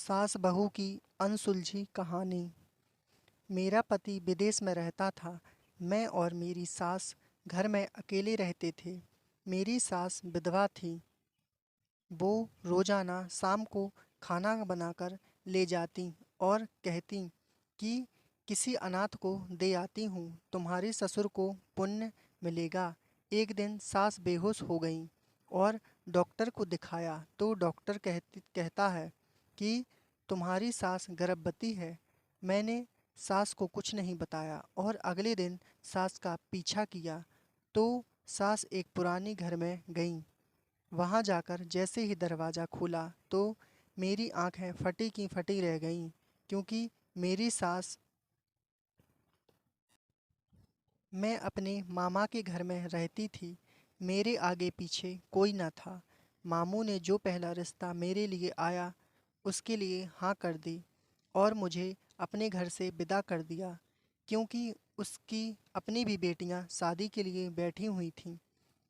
सास बहू की अनसुलझी कहानी। मेरा पति विदेश में रहता था। मैं और मेरी सास घर में अकेले रहते थे। मेरी सास विधवा थी। वो रोजाना शाम को खाना बनाकर ले जाती और कहती कि किसी अनाथ को दे आती हूँ, तुम्हारे ससुर को पुण्य मिलेगा। एक दिन सास बेहोश हो गई और डॉक्टर को दिखाया तो डॉक्टर कहता है कि तुम्हारी सास गर्भवती है। मैंने सास को कुछ नहीं बताया और अगले दिन सास का पीछा किया तो सास एक पुरानी घर में गई। वहां जाकर जैसे ही दरवाज़ा खुला तो मेरी आंखें फटी की फटी रह गईं, क्योंकि मेरी सास। मैं अपने मामा के घर में रहती थी। मेरे आगे पीछे कोई न था। मामू ने जो पहला रिश्ता मेरे लिए आया उसके लिए हाँ कर दी और मुझे अपने घर से विदा कर दिया, क्योंकि उसकी अपनी भी बेटियां शादी के लिए बैठी हुई थीं।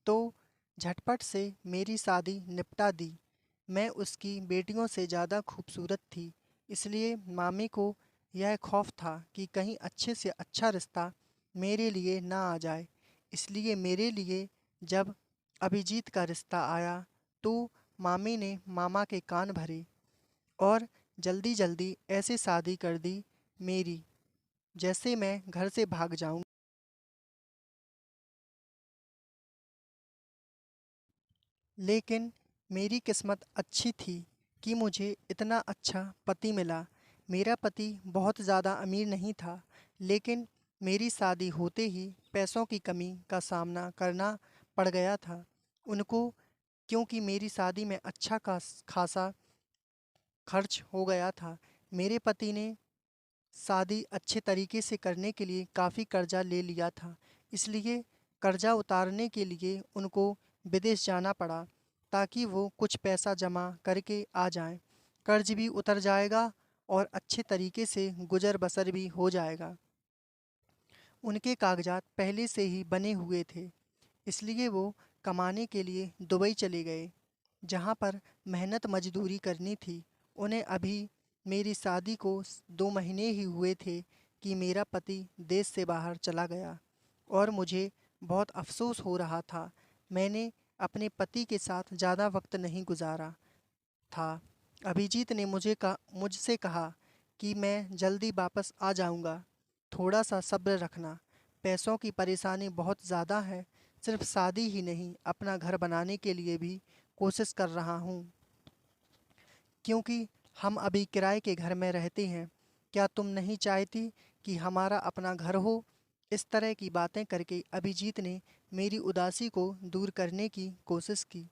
तो झटपट से मेरी शादी निपटा दी। मैं उसकी बेटियों से ज़्यादा खूबसूरत थी, इसलिए मामी को यह खौफ था कि कहीं अच्छे से अच्छा रिश्ता मेरे लिए ना आ जाए। इसलिए मेरे लिए जब अभिजीत का रिश्ता आया तो मामी ने मामा के कान भरे और जल्दी जल्दी ऐसे शादी कर दी मेरी, जैसे मैं घर से भाग जाऊं। लेकिन मेरी किस्मत अच्छी थी कि मुझे इतना अच्छा पति मिला। मेरा पति बहुत ज़्यादा अमीर नहीं था, लेकिन मेरी शादी होते ही पैसों की कमी का सामना करना पड़ गया था उनको, क्योंकि मेरी शादी में अच्छा खासा खर्च हो गया था। मेरे पति ने शादी अच्छे तरीके से करने के लिए काफ़ी कर्जा ले लिया था, इसलिए कर्जा उतारने के लिए उनको विदेश जाना पड़ा ताकि वो कुछ पैसा जमा करके आ जाएं। कर्ज भी उतर जाएगा और अच्छे तरीके से गुजर बसर भी हो जाएगा। उनके कागजात पहले से ही बने हुए थे, इसलिए वो कमाने के लिए दुबई चले गए, जहाँ पर मेहनत मजदूरी करनी थी। उन्हें अभी मेरी शादी को 2 महीने ही हुए थे कि मेरा पति देश से बाहर चला गया और मुझे बहुत अफसोस हो रहा था। मैंने अपने पति के साथ ज़्यादा वक्त नहीं गुजारा था। अभिजीत ने मुझसे कहा कि मैं जल्दी वापस आ जाऊंगा, थोड़ा सा सब्र रखना। पैसों की परेशानी बहुत ज़्यादा है, सिर्फ शादी ही नहीं अपना घर बनाने के लिए भी कोशिश कर रहा हूँ, क्योंकि हम अभी किराए के घर में रहते हैं। क्या तुम नहीं चाहती कि हमारा अपना घर हो? इस तरह की बातें करके अभिजीत ने मेरी उदासी को दूर करने की कोशिश की,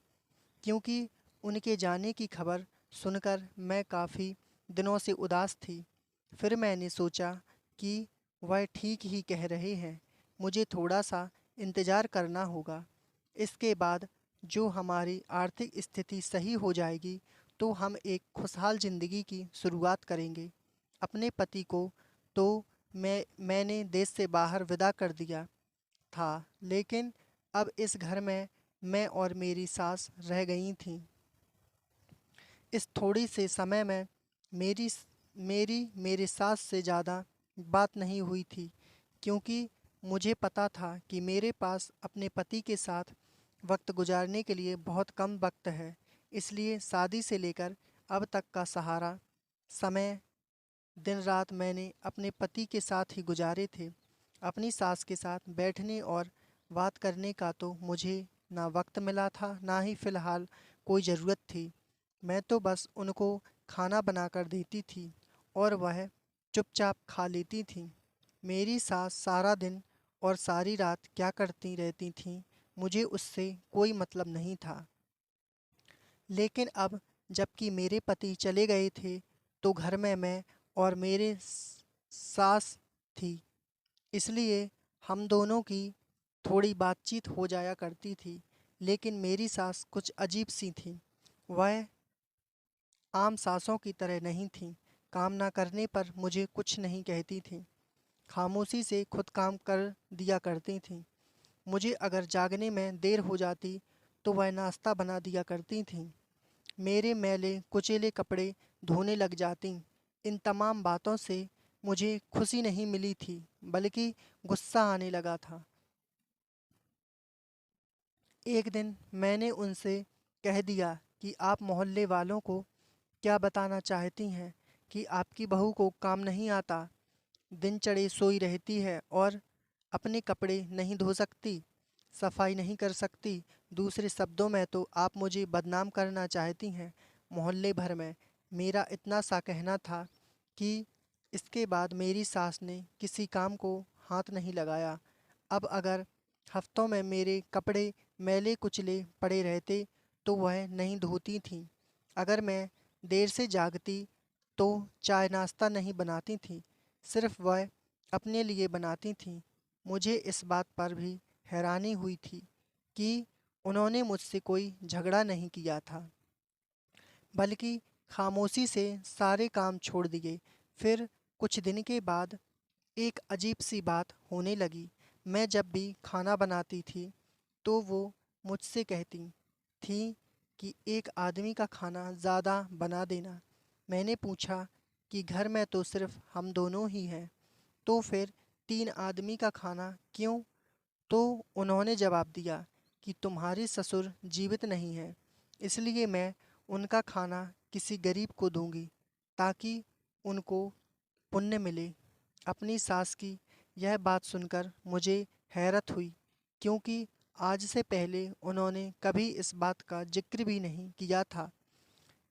क्योंकि उनके जाने की खबर सुनकर मैं काफ़ी दिनों से उदास थी। फिर मैंने सोचा कि वह ठीक ही कह रहे हैं, मुझे थोड़ा सा इंतज़ार करना होगा। इसके बाद जो हमारी आर्थिक स्थिति सही हो जाएगी तो हम एक खुशहाल ज़िंदगी की शुरुआत करेंगे। अपने पति को तो मैंने देश से बाहर विदा कर दिया था, लेकिन अब इस घर में मैं और मेरी सास रह गई थीं। इस थोड़ी से समय में मेरी मेरी मेरी सास से ज़्यादा बात नहीं हुई थी, क्योंकि मुझे पता था कि मेरे पास अपने पति के साथ वक्त गुजारने के लिए बहुत कम वक्त है। इसलिए शादी से लेकर अब तक का सहारा समय दिन रात मैंने अपने पति के साथ ही गुजारे थे। अपनी सास के साथ बैठने और बात करने का तो मुझे ना वक्त मिला था, ना ही फ़िलहाल कोई ज़रूरत थी। मैं तो बस उनको खाना बनाकर देती थी और वह चुपचाप खा लेती थीं। मेरी सास सारा दिन और सारी रात क्या करती रहती थीं, मुझे उससे कोई मतलब नहीं था। लेकिन अब जबकि मेरे पति चले गए थे तो घर में मैं और मेरे सास थी, इसलिए हम दोनों की थोड़ी बातचीत हो जाया करती थी। लेकिन मेरी सास कुछ अजीब सी थी। वह आम सासों की तरह नहीं थीं। काम ना करने पर मुझे कुछ नहीं कहती थीं, खामोशी से खुद काम कर दिया करती थीं। मुझे अगर जागने में देर हो जाती तो वह नाश्ता बना दिया करती थीं मेरे मैले कुचेले कपड़े धोने लग जातीं। इन तमाम बातों से मुझे खुशी नहीं मिली थी, बल्कि गुस्सा आने लगा था। एक दिन मैंने उनसे कह दिया कि आप मोहल्ले वालों को क्या बताना चाहती हैं कि आपकी बहू को काम नहीं आता, दिन चढ़े सोई रहती है और अपने कपड़े नहीं धो सकती, सफाई नहीं कर सकती। दूसरे शब्दों में तो आप मुझे बदनाम करना चाहती हैं मोहल्ले भर में। मेरा इतना सा कहना था कि इसके बाद मेरी सास ने किसी काम को हाथ नहीं लगाया। अब अगर हफ्तों में मेरे कपड़े मैले कुचले पड़े रहते तो वह नहीं धोती थीं। अगर मैं देर से जागती तो चाय नाश्ता नहीं बनाती थीं, सिर्फ वह अपने लिए बनाती थीं। मुझे इस बात पर भी हैरानी हुई थी कि उन्होंने मुझसे कोई झगड़ा नहीं किया था, बल्कि खामोशी से सारे काम छोड़ दिए। फिर कुछ दिन के बाद एक अजीब सी बात होने लगी। मैं जब भी खाना बनाती थी तो वो मुझसे कहती थी कि एक आदमी का खाना ज़्यादा बना देना। मैंने पूछा कि घर में तो सिर्फ हम दोनों ही हैं, तो फिर 3 आदमी का खाना क्यों? तो उन्होंने जवाब दिया कि तुम्हारे ससुर जीवित नहीं हैं, इसलिए मैं उनका खाना किसी गरीब को दूंगी ताकि उनको पुण्य मिले। अपनी सास की यह बात सुनकर मुझे हैरत हुई, क्योंकि आज से पहले उन्होंने कभी इस बात का जिक्र भी नहीं किया था।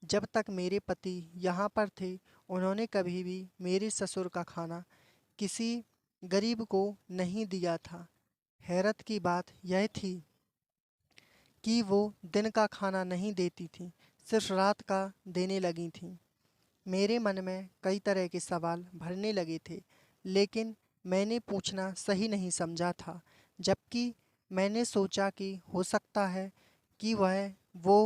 जब तक मेरे पति यहाँ पर थे, उन्होंने कभी भी मेरे ससुर का खाना किसी गरीब को नहीं दिया था। हैरत की बात यह थी कि वो दिन का खाना नहीं देती थी, सिर्फ रात का देने लगी थीं। मेरे मन में कई तरह के सवाल भरने लगे थे, लेकिन मैंने पूछना सही नहीं समझा था। जबकि मैंने सोचा कि हो सकता है कि वह वो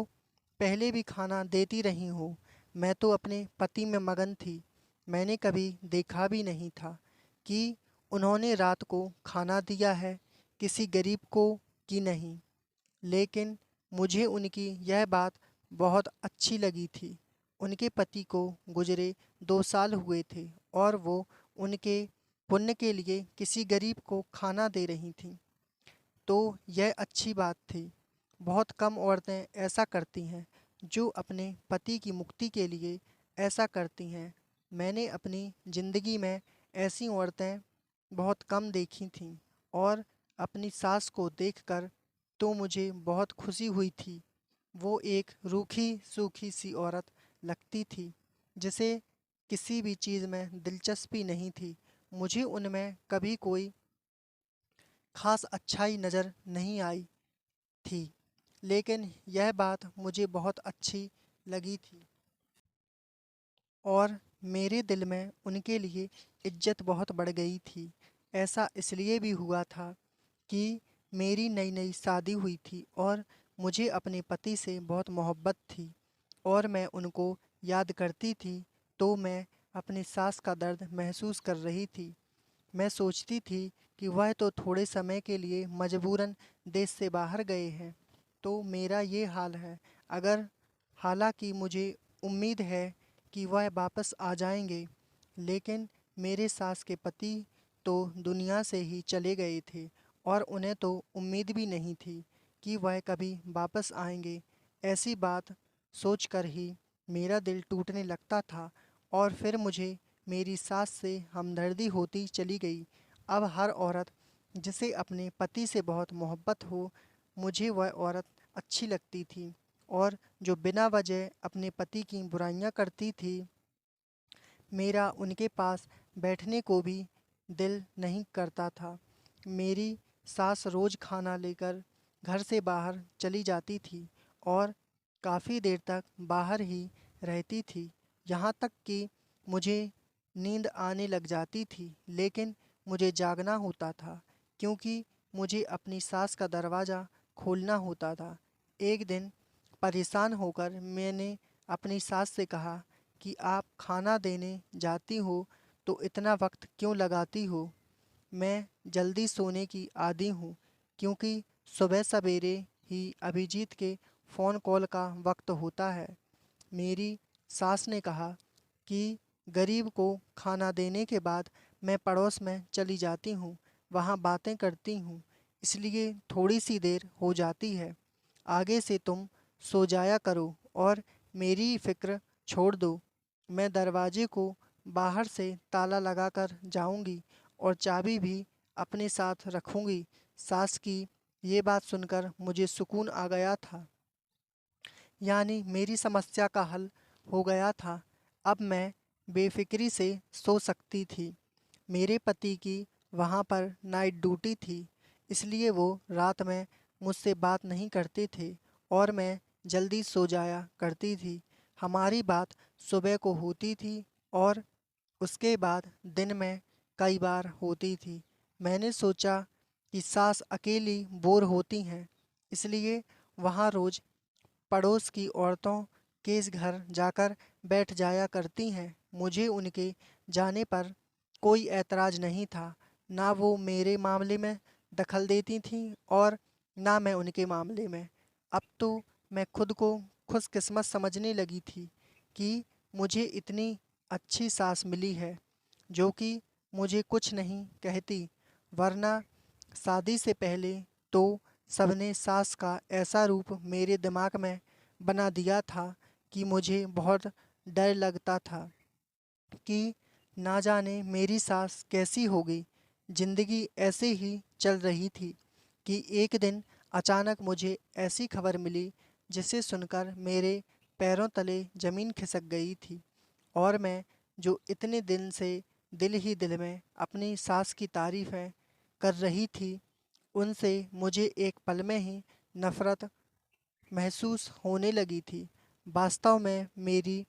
पहले भी खाना देती रही हो। मैं तो अपने पति में मगन थी। मैंने कभी देखा भी नहीं था कि उन्होंने रात को खाना दिया है किसी गरीब को कि नहीं। लेकिन मुझे उनकी यह बात बहुत अच्छी लगी थी। उनके पति को गुजरे 2 साल हुए थे और वो उनके पुण्य के लिए किसी गरीब को खाना दे रही थीं, तो यह अच्छी बात थी। बहुत कम औरतें ऐसा करती हैं जो अपने पति की मुक्ति के लिए ऐसा करती हैं। मैंने अपनी ज़िंदगी में ऐसी औरतें बहुत कम देखी थीं, और अपनी सास को देखकर तो मुझे बहुत खुशी हुई थी। वो एक रूखी सूखी सी औरत लगती थी, जिसे किसी भी चीज़ में दिलचस्पी नहीं थी। मुझे उनमें कभी कोई खास अच्छाई नज़र नहीं आई थी, लेकिन यह बात मुझे बहुत अच्छी लगी थी और मेरे दिल में उनके लिए इज्जत बहुत बढ़ गई थी। ऐसा इसलिए भी हुआ था कि मेरी नई नई शादी हुई थी और मुझे अपने पति से बहुत मोहब्बत थी, और मैं उनको याद करती थी तो मैं अपनी सास का दर्द महसूस कर रही थी। मैं सोचती थी कि वह तो थोड़े समय के लिए मजबूरन देश से बाहर गए हैं, तो मेरा ये हाल है। अगर हालांकि मुझे उम्मीद है कि वह वापस आ जाएंगे, लेकिन मेरे सास के पति तो दुनिया से ही चले गए थे और उन्हें तो उम्मीद भी नहीं थी कि वह कभी वापस आएंगे। ऐसी बात सोचकर ही मेरा दिल टूटने लगता था, और फिर मुझे मेरी सास से हमदर्दी होती चली गई। अब हर औरत जिसे अपने पति से बहुत मोहब्बत हो, मुझे वह औरत अच्छी लगती थी, और जो बिना वजह अपने पति की बुराइयां करती थी, मेरा उनके पास बैठने को भी दिल नहीं करता था। मेरी सास रोज़ खाना लेकर घर से बाहर चली जाती थी और काफ़ी देर तक बाहर ही रहती थी, यहाँ तक कि मुझे नींद आने लग जाती थी, लेकिन मुझे जागना होता था क्योंकि मुझे अपनी सास का दरवाज़ा खोलना होता था। एक दिन परेशान होकर मैंने अपनी सास से कहा कि आप खाना देने जाती हो तो इतना वक्त क्यों लगाती हो? मैं जल्दी सोने की आदी हूँ, क्योंकि सुबह सवेरे ही अभिजीत के फ़ोन कॉल का वक्त होता है। मेरी सास ने कहा कि गरीब को खाना देने के बाद मैं पड़ोस में चली जाती हूँ, वहाँ बातें करती हूँ, इसलिए थोड़ी सी देर हो जाती है। आगे से तुम सो जाया करो और मेरी फ़िक्र छोड़ दो। मैं दरवाजे को बाहर से ताला लगाकर जाऊंगी और चाबी भी अपने साथ रखूंगी। सास की ये बात सुनकर मुझे सुकून आ गया था। यानी मेरी समस्या का हल हो गया था। अब मैं बेफिक्री से सो सकती थी। मेरे पति की वहाँ पर नाइट ड्यूटी थी, इसलिए वो रात में मुझसे बात नहीं करते थे और मैं जल्दी सो जाया करती थी। हमारी बात सुबह को होती थी और उसके बाद दिन में कई बार होती थी। मैंने सोचा कि सास अकेली बोर होती हैं, इसलिए वहाँ रोज़ पड़ोस की औरतों के इस घर जाकर बैठ जाया करती हैं। मुझे उनके जाने पर कोई ऐतराज़ नहीं था। ना वो मेरे मामले में दखल देती थीं और ना मैं उनके मामले में। अब तो मैं खुद को खुशकिस्मत समझने लगी थी कि मुझे इतनी अच्छी सास मिली है, जो कि मुझे कुछ नहीं कहती। वरना शादी से पहले तो सबने सास का ऐसा रूप मेरे दिमाग में बना दिया था कि मुझे बहुत डर लगता था कि ना जाने मेरी सास कैसी होगी। जिंदगी ऐसे ही चल रही थी कि एक दिन अचानक मुझे ऐसी खबर मिली जिसे सुनकर मेरे पैरों तले ज़मीन खिसक गई थी और मैं जो इतने दिन से दिल ही दिल में अपनी सास की तारीफ़ें कर रही थी, उनसे मुझे एक पल में ही नफ़रत महसूस होने लगी थी। वास्तव में मेरी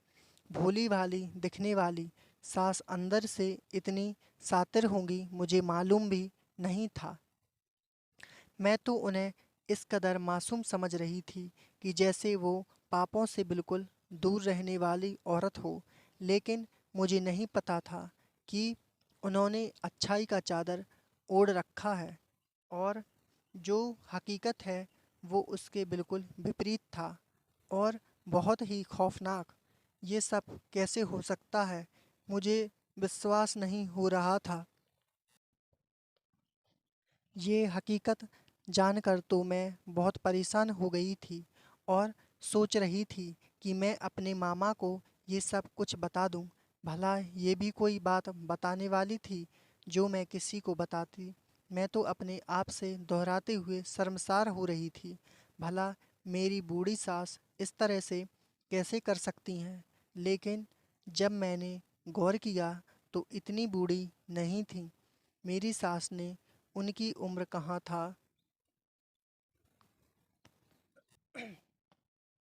भोली-भाली दिखने वाली सास अंदर से इतनी शातिर होंगी मुझे मालूम भी नहीं था। मैं तो उन्हें इस कदर मासूम समझ रही थी कि जैसे वो पापों से बिल्कुल दूर रहने वाली औरत हो, लेकिन मुझे नहीं पता था कि उन्होंने अच्छाई का चादर ओढ़ रखा है और जो हकीकत है वो उसके बिल्कुल विपरीत था और बहुत ही खौफनाक। ये सब कैसे हो सकता है? मुझे विश्वास नहीं हो रहा था। ये हकीकत जानकर तो मैं बहुत परेशान हो गई थी और सोच रही थी कि मैं अपने मामा को ये सब कुछ बता दूं। भला ये भी कोई बात बताने वाली थी जो मैं किसी को बताती। मैं तो अपने आप से दोहराते हुए शर्मसार हो रही थी। भला मेरी बूढ़ी सास इस तरह से कैसे कर सकती हैं? लेकिन जब मैंने गौर किया तो इतनी बूढ़ी नहीं थी। मेरी सास ने उनकी उम्र कहाँ था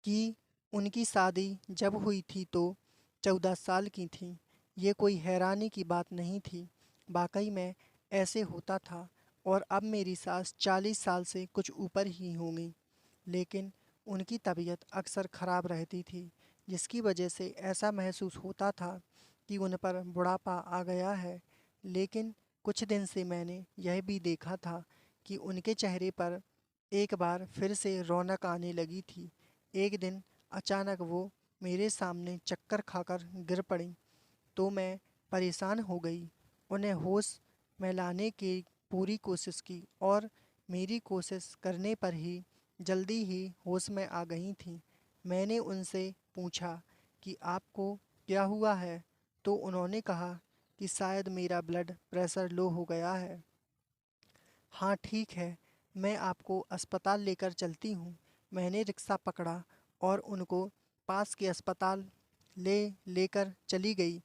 कि उनकी शादी जब हुई थी तो 14 साल की थीं। ये कोई हैरानी की बात नहीं थी। वाक़ई में ऐसे होता था और अब मेरी सास 40 साल से कुछ ऊपर ही होंगी। लेकिन उनकी तबीयत अक्सर ख़राब रहती थी, जिसकी वजह से ऐसा महसूस होता था कि उन पर बुढ़ापा आ गया है। लेकिन कुछ दिन से मैंने यह भी देखा था कि उनके चेहरे पर एक बार फिर से रौनक आने लगी थी। एक दिन अचानक वो मेरे सामने चक्कर खाकर गिर पड़ीं, तो मैं परेशान हो गई। उन्हें होश में लाने की पूरी कोशिश की और मेरी कोशिश करने पर ही जल्दी ही होश में आ गई थीं। मैंने उनसे पूछा कि आपको क्या हुआ है? तो उन्होंने कहा कि शायद मेरा ब्लड प्रेशर लो हो गया है। हाँ ठीक है, मैं आपको अस्पताल लेकर चलती हूँ। मैंने रिक्शा पकड़ा और उनको पास के अस्पताल ले लेकर चली गई,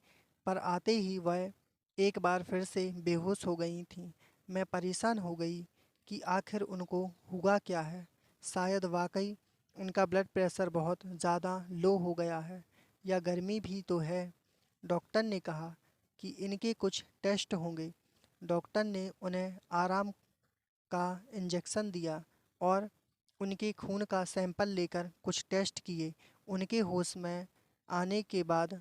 पर आते ही वह एक बार फिर से बेहोश हो गई थीं। मैं परेशान हो गई कि आखिर उनको हुआ क्या है। शायद वाकई उनका ब्लड प्रेशर बहुत ज़्यादा लो हो गया है या गर्मी भी तो है। डॉक्टर ने कहा कि इनके कुछ टेस्ट होंगे। डॉक्टर ने उन्हें आराम का इंजेक्शन दिया और उनके खून का सैंपल लेकर कुछ टेस्ट किए। उनके होश में आने के बाद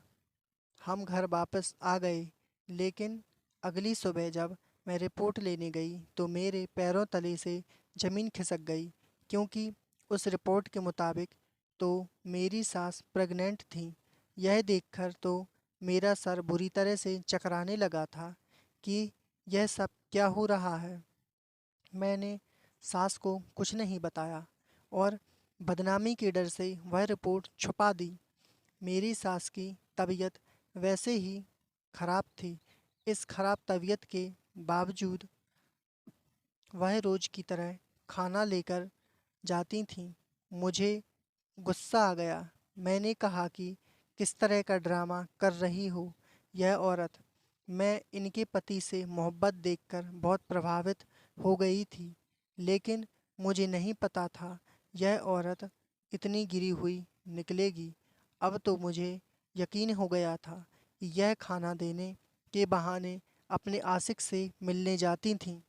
हम घर वापस आ गए, लेकिन अगली सुबह जब मैं रिपोर्ट लेने गई तो मेरे पैरों तले से ज़मीन खिसक गई, क्योंकि उस रिपोर्ट के मुताबिक तो मेरी सास प्रेग्नेंट थी। यह देखकर तो मेरा सर बुरी तरह से चकराने लगा था कि यह सब क्या हो रहा है। मैंने सास को कुछ नहीं बताया और बदनामी के डर से वह रिपोर्ट छुपा दी। मेरी सास की तबीयत वैसे ही खराब थी। इस खराब तबीयत के बावजूद वह रोज की तरह खाना लेकर जाती थीं। मुझे गुस्सा आ गया। मैंने कहा कि किस तरह का ड्रामा कर रही हो यह औरत। मैं इनके पति से मोहब्बत देखकर बहुत प्रभावित हो गई थी, लेकिन मुझे नहीं पता था यह औरत इतनी गिरी हुई निकलेगी। अब तो मुझे यकीन हो गया था कि यह खाना देने के बहाने अपने आशिक से मिलने जाती थीं।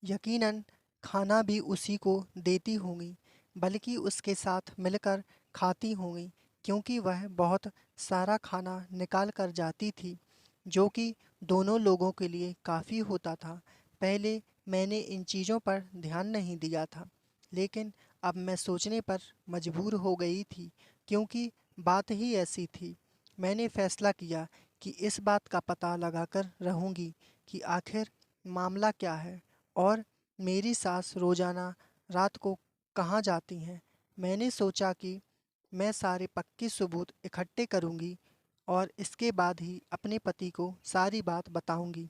यकीनन खाना भी उसी को देती होंगी, बल्कि उसके साथ मिलकर खाती होंगी, क्योंकि वह बहुत सारा खाना निकाल कर जाती थी, जो कि दोनों लोगों के लिए काफ़ी होता था। पहले मैंने इन चीज़ों पर ध्यान नहीं दिया था, लेकिन अब मैं सोचने पर मजबूर हो गई थी, क्योंकि बात ही ऐसी थी। मैंने फैसला किया कि इस बात का पता लगाकर रहूंगी कि आखिर मामला क्या है और मेरी सास रोज़ाना रात को कहाँ जाती हैं। मैंने सोचा कि मैं सारे पक्के सबूत इकट्ठे करूंगी और इसके बाद ही अपने पति को सारी बात बताऊंगी।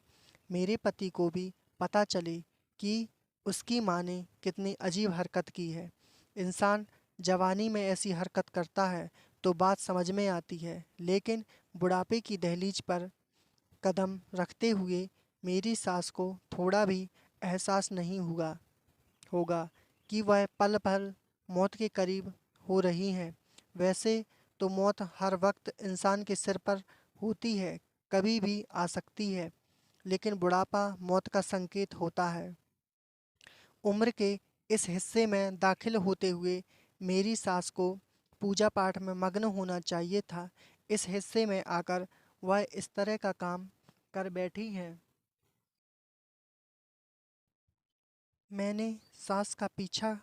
मेरे पति को भी पता चले कि उसकी माँ ने कितनी अजीब हरकत की है। इंसान जवानी में ऐसी हरकत करता है तो बात समझ में आती है, लेकिन बुढ़ापे की दहलीज पर कदम रखते हुए मेरी सास को थोड़ा भी एहसास नहीं हुआ होगा कि वह पल पल मौत के करीब हो रही हैं। वैसे तो मौत हर वक्त इंसान के सिर पर होती है, कभी भी आ सकती है, लेकिन बुढ़ापा मौत का संकेत होता है। उम्र के इस हिस्से में दाखिल होते हुए मेरी सास को पूजा पाठ में मग्न होना चाहिए था। इस हिस्से में आकर वह इस तरह का काम कर बैठी हैं। मैंने सास का पीछा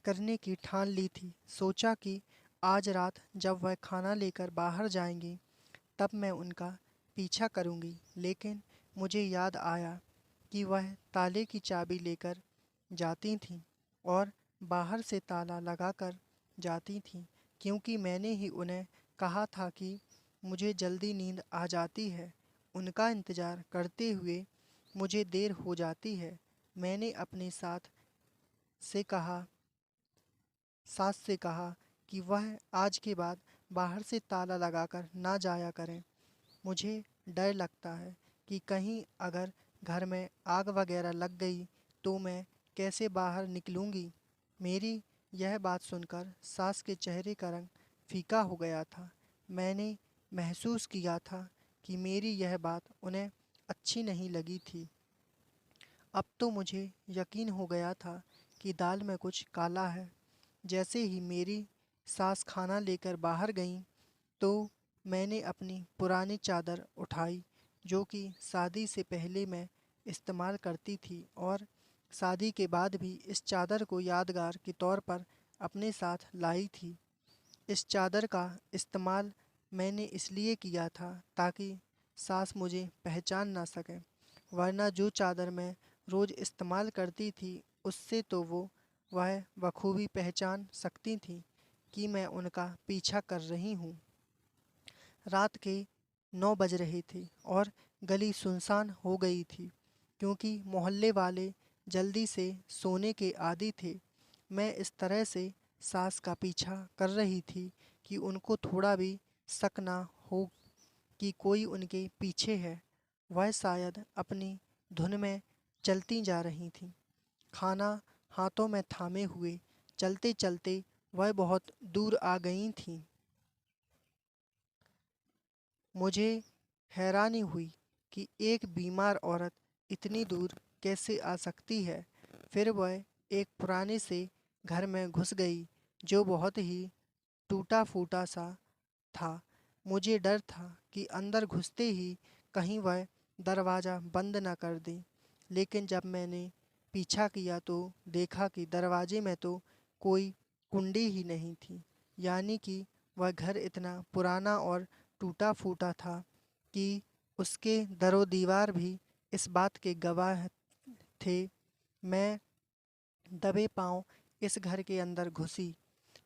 करने की ठान ली थी। सोचा कि आज रात जब वह खाना लेकर बाहर जाएंगी तब मैं उनका पीछा करूंगी, लेकिन मुझे याद आया कि वह ताले की चाबी लेकर जाती थीं और बाहर से ताला लगाकर जाती थीं, क्योंकि मैंने ही उन्हें कहा था कि मुझे जल्दी नींद आ जाती है। उनका इंतज़ार करते हुए मुझे देर हो जाती है। मैंने अपने से कहा सास से कहा कि वह आज के बाद बाहर से ताला लगाकर ना जाया करें। मुझे डर लगता है कि कहीं अगर घर में आग वगैरह लग गई तो मैं कैसे बाहर निकलूँगी। मेरी यह बात सुनकर सास के चेहरे का रंग फीका हो गया था। मैंने महसूस किया था कि मेरी यह बात उन्हें अच्छी नहीं लगी थी। अब तो मुझे यकीन हो गया था कि दाल में कुछ काला है। जैसे ही मेरी सास खाना लेकर बाहर गईं, तो मैंने अपनी पुरानी चादर उठाई, जो कि शादी से पहले मैं इस्तेमाल करती थी और शादी के बाद भी इस चादर को यादगार के तौर पर अपने साथ लाई थी। इस चादर का इस्तेमाल मैंने इसलिए किया था ताकि सास मुझे पहचान ना सकें, वरना जो चादर मैं रोज़ इस्तेमाल करती थी उससे तो वह बखूबी पहचान सकती थी कि मैं उनका पीछा कर रही हूँ। रात के 9 बज रहे थे और गली सुनसान हो गई थी, क्योंकि मोहल्ले वाले जल्दी से सोने के आदी थे। मैं इस तरह से सास का पीछा कर रही थी कि उनको थोड़ा भी शक ना हो कि कोई उनके पीछे है। वह शायद अपनी धुन में चलती जा रही थीं, खाना हाथों में थामे हुए। चलते चलते वह बहुत दूर आ गई थीं। मुझे हैरानी हुई कि एक बीमार औरत इतनी दूर कैसे आ सकती है। फिर वह एक पुराने से घर में घुस गई, जो बहुत ही टूटा फूटा सा था। मुझे डर था कि अंदर घुसते ही कहीं वह दरवाज़ा बंद न कर दे, लेकिन जब मैंने पीछा किया तो देखा कि दरवाजे में तो कोई कुंडी ही नहीं थी। यानी कि वह घर इतना पुराना और टूटा फूटा था कि उसके दरो दीवार भी इस बात के गवाह थे। मैं दबे पाँव इस घर के अंदर घुसी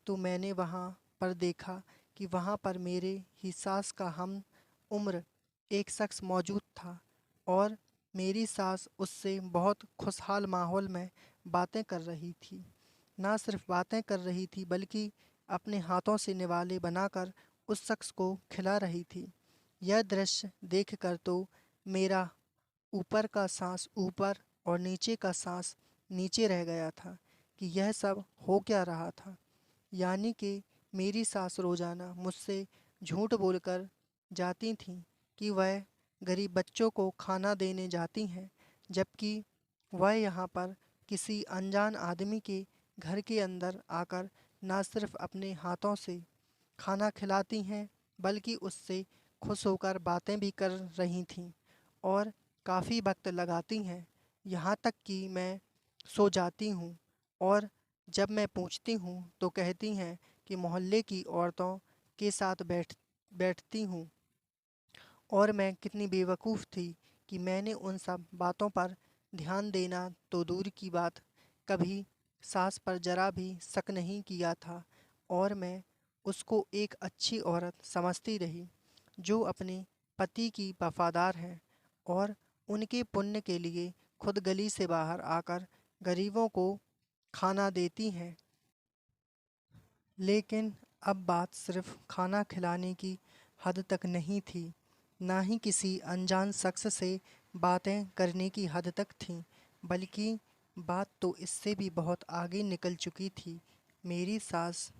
तो मैंने वहाँ पर देखा कि वहाँ पर मेरे ही सास का हम उम्र एक शख्स मौजूद था और मेरी सास उससे बहुत खुशहाल माहौल में बातें कर रही थी। ना सिर्फ बातें कर रही थी बल्कि अपने हाथों से निवाले बनाकर उस शख्स को खिला रही थी। यह दृश्य देखकर तो मेरा ऊपर का सांस ऊपर और नीचे का सांस नीचे रह गया था कि यह सब हो क्या रहा था। यानी कि मेरी सास रोज़ाना मुझसे झूठ बोलकर जाती थीं कि वह गरीब बच्चों को खाना देने जाती हैं, जबकि वह यहाँ पर किसी अनजान आदमी के घर के अंदर आकर ना सिर्फ अपने हाथों से खाना खिलाती हैं बल्कि उससे खुश होकर बातें भी कर रही थीं और काफ़ी वक्त लगाती हैं, यहाँ तक कि मैं सो जाती हूँ और जब मैं पूछती हूँ तो कहती हैं कि मोहल्ले की औरतों के साथ बैठती हूँ। और मैं कितनी बेवकूफ़ थी कि मैंने उन सब बातों पर ध्यान देना तो दूर की बात, कभी सास पर ज़रा भी शक नहीं किया था और मैं उसको एक अच्छी औरत समझती रही जो अपने पति की वफ़ादार है और उनके पुण्य के लिए खुद गली से बाहर आकर गरीबों को खाना देती हैं। लेकिन अब बात सिर्फ खाना खिलाने की हद तक नहीं थी, ना ही किसी अनजान शख्स से बातें करने की हद तक थी, बल्कि बात तो इससे भी बहुत आगे निकल चुकी थी। मेरी सास,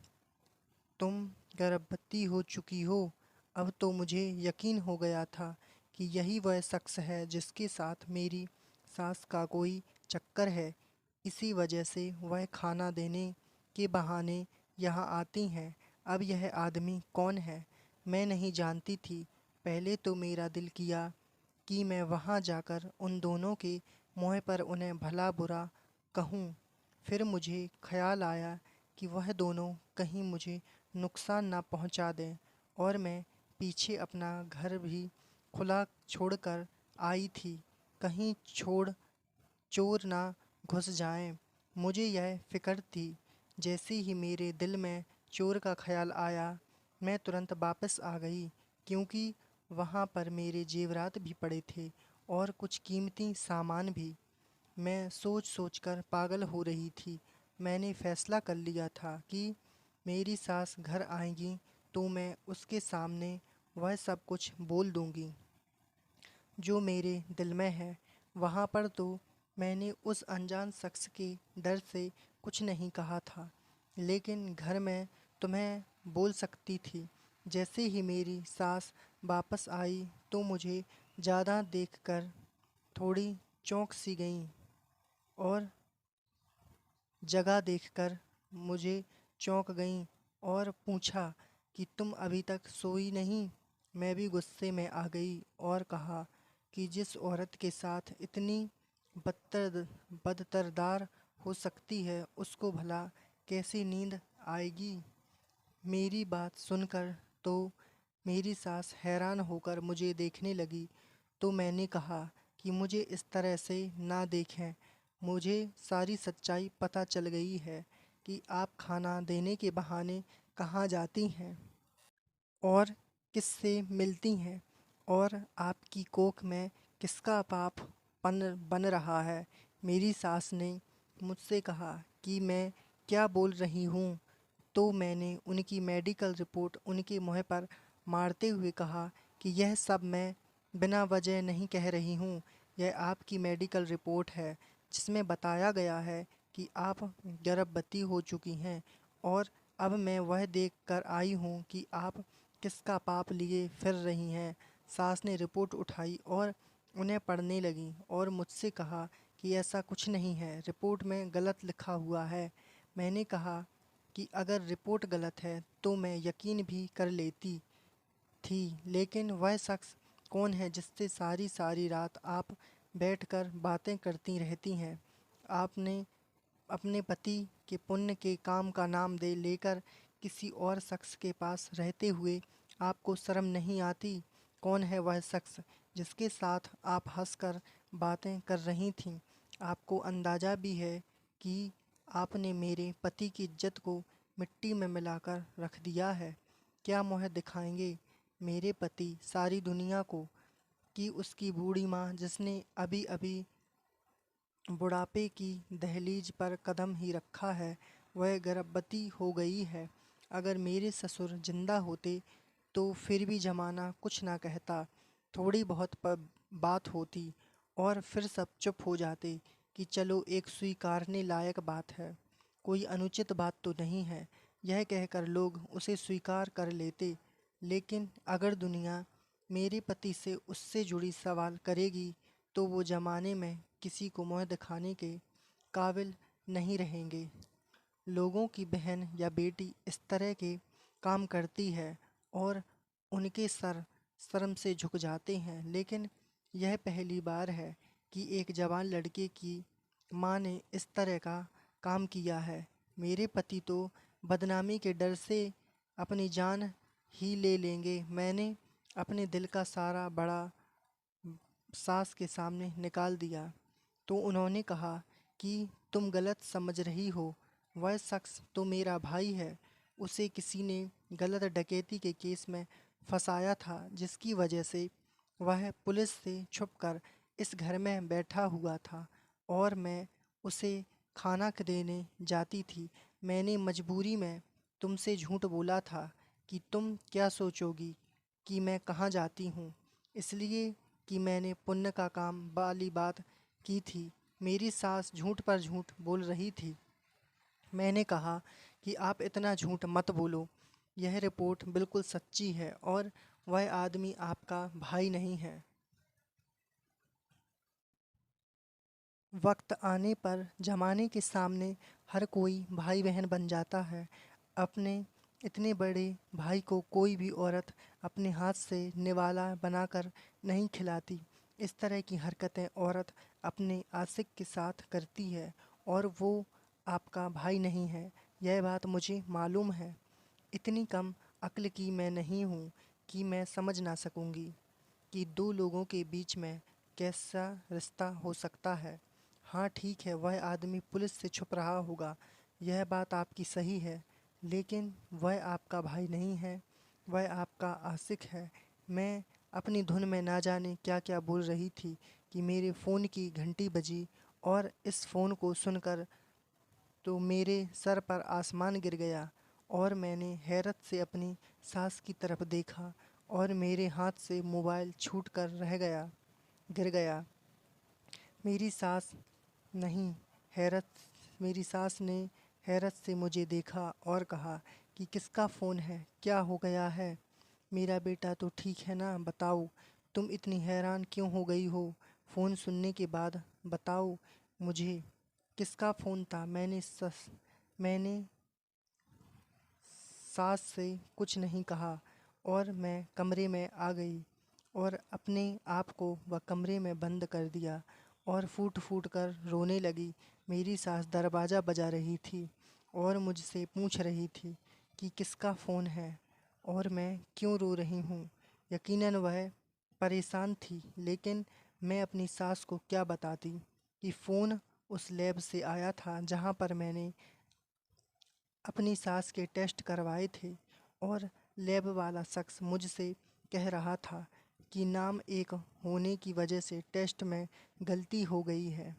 तुम गर्भवती हो चुकी हो। अब तो मुझे यकीन हो गया था कि यही वह शख्स है जिसके साथ मेरी सास का कोई चक्कर है। इसी वजह से वह खाना देने के बहाने यहाँ आती हैं। अब यह आदमी कौन है मैं नहीं जानती थी। पहले तो मेरा दिल किया कि मैं वहाँ जाकर उन दोनों के मुँह पर उन्हें भला बुरा कहूँ। फिर मुझे ख्याल आया कि वह दोनों कहीं मुझे नुकसान ना पहुँचा दें और मैं पीछे अपना घर भी खुला छोड़कर आई थी, कहीं छोड़ चोर ना घुस जाएं। मुझे यह फ़िक्र थी। जैसे ही मेरे दिल में चोर का ख्याल आया, मैं तुरंत वापस आ गई क्योंकि वहाँ पर मेरे जेवरात भी पड़े थे और कुछ कीमती सामान भी। मैं सोच सोच कर पागल हो रही थी। मैंने फैसला कर लिया था कि मेरी सास घर आएगी तो मैं उसके सामने वह सब कुछ बोल दूँगी जो मेरे दिल में है। वहाँ पर तो मैंने उस अनजान शख्स के डर से कुछ नहीं कहा था, लेकिन घर में तुम्हें बोल सकती थी। जैसे ही मेरी सास वापस आई तो मुझे ज़्यादा देखकर थोड़ी चौंक सी गईं और जगह देखकर मुझे चौंक गईं और पूछा कि तुम अभी तक सोई नहीं। मैं भी गुस्से में आ गई और कहा कि जिस औरत के साथ इतनी बदतर बदतरदार हो सकती है उसको भला कैसी नींद आएगी। मेरी बात सुनकर तो मेरी सास हैरान होकर मुझे देखने लगी तो मैंने कहा कि मुझे इस तरह से ना देखें। मुझे सारी सच्चाई पता चल गई है कि आप खाना देने के बहाने कहाँ जाती हैं और किससे मिलती हैं और आपकी कोख में किसका पाप पन बन रहा है। मेरी सास ने मुझसे कहा कि मैं क्या बोल रही हूँ तो मैंने उनकी मेडिकल रिपोर्ट उनके मुँह पर मारते हुए कहा कि यह सब मैं बिना वजह नहीं कह रही हूँ। यह आपकी मेडिकल रिपोर्ट है जिसमें बताया गया है कि आप गर्भवती हो चुकी हैं और अब मैं वह देख कर आई हूँ कि आप किसका पाप लिए फिर रही हैं। सास ने रिपोर्ट उठाई और उन्हें पढ़ने लगी और मुझसे कहा कि ऐसा कुछ नहीं है, रिपोर्ट में गलत लिखा हुआ है। मैंने कहा कि अगर रिपोर्ट गलत है तो मैं यकीन भी कर लेती थी, लेकिन वह शख्स कौन है जिससे सारी सारी रात आप बैठकर बातें करती रहती हैं। आपने अपने पति के पुण्य के काम का नाम दे लेकर किसी और शख्स के पास रहते हुए आपको शर्म नहीं आती? कौन है वह शख्स जिसके साथ आप हंसकर बातें कर रही थीं? आपको अंदाज़ा भी है कि आपने मेरे पति की इज्जत को मिट्टी में मिलाकर रख दिया है। क्या मुँह दिखाएंगे मेरे पति सारी दुनिया को कि उसकी बूढ़ी माँ, जिसने अभी अभी बुढ़ापे की दहलीज पर कदम ही रखा है, वह गर्भवती हो गई है। अगर मेरे ससुर जिंदा होते तो फिर भी जमाना कुछ ना कहता, थोड़ी बहुत बात होती और फिर सब चुप हो जाते कि चलो एक स्वीकारने लायक बात है, कोई अनुचित बात तो नहीं है, यह कहकर लोग उसे स्वीकार कर लेते। लेकिन अगर दुनिया मेरे पति से उससे जुड़ी सवाल करेगी तो वो ज़माने में किसी को मुँह दिखाने के काबिल नहीं रहेंगे। लोगों की बहन या बेटी इस तरह के काम करती है और उनके सर शर्म से झुक जाते हैं, लेकिन यह पहली बार है कि एक जवान लड़के की माँ ने इस तरह का काम किया है। मेरे पति तो बदनामी के डर से अपनी जान ही ले लेंगे। मैंने अपने दिल का सारा बड़ा सास के सामने निकाल दिया तो उन्होंने कहा कि तुम गलत समझ रही हो, वह शख्स तो मेरा भाई है। उसे किसी ने गलत डकैती के केस में फंसाया था, जिसकी वजह से वह पुलिस से छुपकर इस घर में बैठा हुआ था और मैं उसे खाना देने जाती थी। मैंने मजबूरी में तुमसे झूठ बोला था कि तुम क्या सोचोगी कि मैं कहाँ जाती हूँ, इसलिए कि मैंने पुण्य का काम वाली बात की थी। मेरी सास झूठ पर झूठ बोल रही थी। मैंने कहा कि आप इतना झूठ मत बोलो, यह रिपोर्ट बिल्कुल सच्ची है और वह आदमी आपका भाई नहीं है। वक्त आने पर ज़माने के सामने हर कोई भाई बहन बन जाता है। अपने इतने बड़े भाई को कोई भी औरत अपने हाथ से निवाला बनाकर नहीं खिलाती। इस तरह की हरकतें औरत अपने आशिक के साथ करती है और वो आपका भाई नहीं है, यह बात मुझे मालूम है। इतनी कम अक्ल की मैं नहीं हूँ कि मैं समझ ना सकूँगी कि दो लोगों के बीच में कैसा रिश्ता हो सकता है। हाँ ठीक है, वह आदमी पुलिस से छुप रहा होगा, यह बात आपकी सही है, लेकिन वह आपका भाई नहीं है, वह आपका आशिक है। मैं अपनी धुन में ना जाने क्या क्या बोल रही थी कि मेरे फ़ोन की घंटी बजी और इस फ़ोन को सुनकर तो मेरे सर पर आसमान गिर गया और मैंने हैरत से अपनी सास की तरफ देखा और मेरे हाथ से मोबाइल छूट कर रह गया, गिर गया। मेरी सास नहीं हैरत मेरी सास ने हैरत से मुझे देखा और कहा कि किसका फ़ोन है, क्या हो गया है? मेरा बेटा तो ठीक है ना? बताओ, तुम इतनी हैरान क्यों हो गई हो? फ़ोन सुनने के बाद बताओ मुझे किसका फ़ोन था? मैंने सास से कुछ नहीं कहा और मैं कमरे में आ गई और अपने आप को वह कमरे में बंद कर दिया और फूट फूट कर रोने लगी। मेरी सास दरवाज़ा बजा रही थी और मुझसे पूछ रही थी कि किसका फ़ोन है और मैं क्यों रो रही हूँ। यकीनन वह परेशान थी, लेकिन मैं अपनी सास को क्या बताती कि फ़ोन उस लैब से आया था जहाँ पर मैंने अपनी सास के टेस्ट करवाए थे और लैब वाला शख्स मुझसे कह रहा था कि नाम एक होने की वजह से टेस्ट में गलती हो गई है।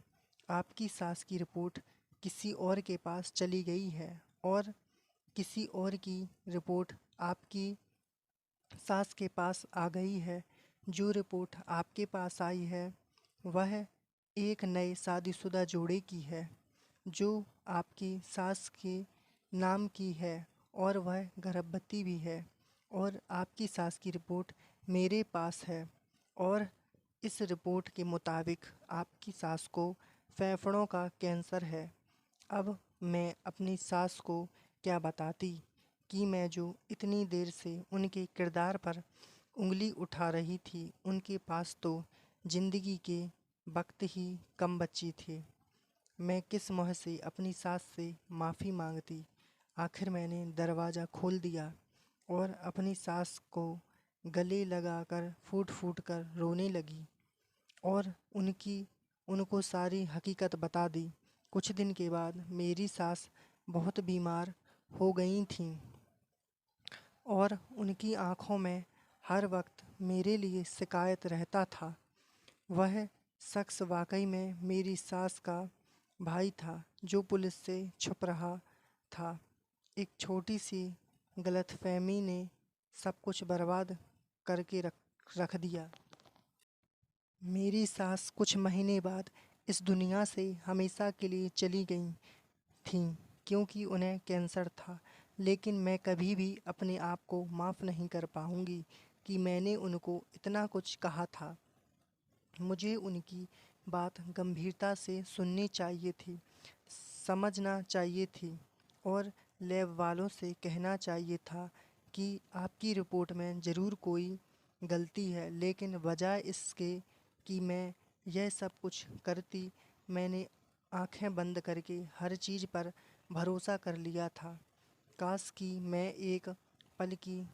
आपकी सास की रिपोर्ट किसी और के पास चली गई है और किसी और की रिपोर्ट आपकी सास के पास आ गई है। जो रिपोर्ट आपके पास आई है वह एक नए शादीशुदा जोड़े की है जो आपकी सास के नाम की है और वह गर्भवती भी है और आपकी सास की रिपोर्ट मेरे पास है और इस रिपोर्ट के मुताबिक आपकी सास को फेफड़ों का कैंसर है। अब मैं अपनी सास को क्या बताती कि मैं जो इतनी देर से उनके किरदार पर उंगली उठा रही थी, उनके पास तो ज़िंदगी के वक्त ही कम बची थी। मैं किस मुँह से अपनी सास से माफ़ी मांगती। आखिर मैंने दरवाज़ा खोल दिया और अपनी सास को गले लगाकर फूट फूट कर रोने लगी और उनको सारी हकीकत बता दी। कुछ दिन के बाद मेरी सास बहुत बीमार हो गई थीं और उनकी आँखों में हर वक्त मेरे लिए शिकायत रहता था। वह शख्स वाकई में मेरी सास का भाई था जो पुलिस से छुप रहा था। एक छोटी सी गलतफहमी ने सब कुछ बर्बाद करके रख रख दिया। मेरी सास कुछ महीने बाद इस दुनिया से हमेशा के लिए चली गई थीं क्योंकि उन्हें कैंसर था। लेकिन मैं कभी भी अपने आप को माफ़ नहीं कर पाऊंगी कि मैंने उनको इतना कुछ कहा था। मुझे उनकी बात गंभीरता से सुननी चाहिए थी, समझना चाहिए थी और लैब वालों से कहना चाहिए था कि आपकी रिपोर्ट में ज़रूर कोई गलती है, लेकिन बजाय इसके कि मैं यह सब कुछ करती, मैंने आंखें बंद करके हर चीज़ पर भरोसा कर लिया था। काश कि मैं एक पल की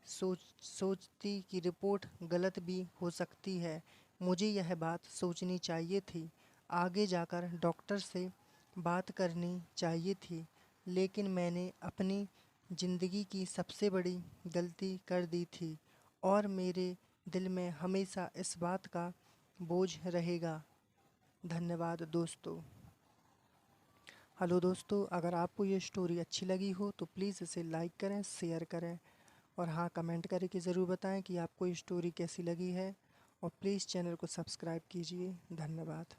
सोचती कि रिपोर्ट गलत भी हो सकती है। मुझे यह बात सोचनी चाहिए थी, आगे जाकर डॉक्टर से बात करनी चाहिए थी, लेकिन मैंने अपनी ज़िंदगी की सबसे बड़ी गलती कर दी थी और मेरे दिल में हमेशा इस बात का बोझ रहेगा। धन्यवाद दोस्तों। हेलो दोस्तों, अगर आपको ये स्टोरी अच्छी लगी हो तो प्लीज़ इसे लाइक करें, शेयर करें और हाँ, कमेंट करके ज़रूर बताएं कि आपको ये स्टोरी कैसी लगी है और प्लीज़ चैनल को सब्सक्राइब कीजिए। धन्यवाद।